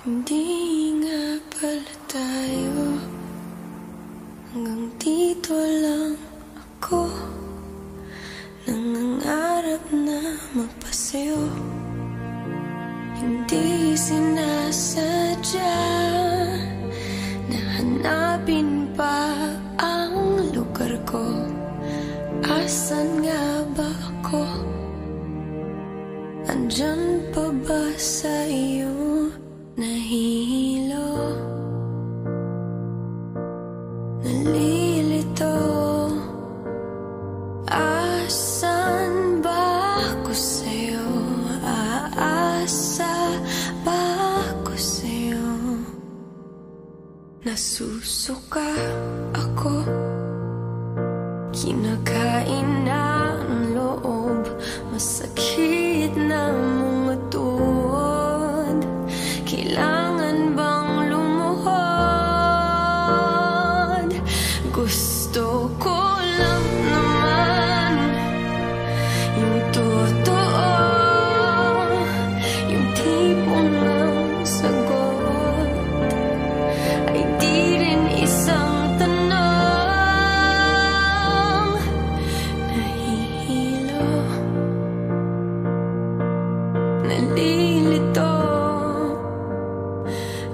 Hindi nga pala tayo, hanggang dito lang ako. Nangangarap na magpasa'yo, hindi sinasadya na hanapin pa ang lugar ko. Asan nga ba ako? Andyan pa ba sa iyo nahihilo? Nalilito, asan ba ako sa'yo? Aasa ba ako sa'yo? Nasusuka ako, kinakain na ang loob, masakit na mga tuhod. Kailangan bang lumuhod? Gusto ko lang naman yung totoo, yung tipong ng sagot ay di rin isang tanong. Nahihilo, nalilito,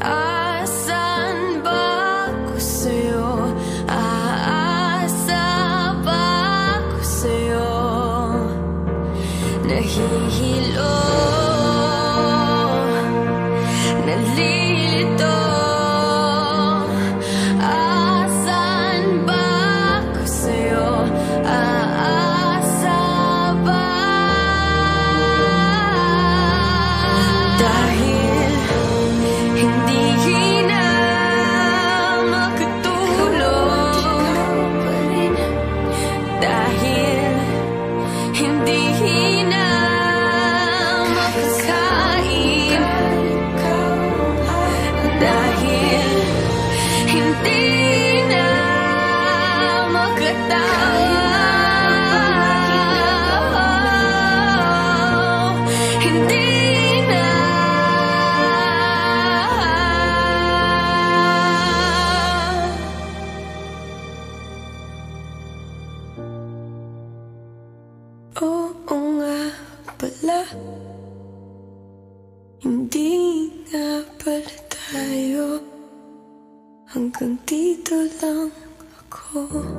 asan ba ako sa'yo? Aasa ba ako sa'yo? Nahihilo, nalilito, asan ba ako sa'yo? Aasa ba? Dahil hindi na makatulog, dahil hindi na makakain, dahil hindi na makatawa, hindi na. Oo nga pala, hindi nga pala tayo, hanggang dito lang ako.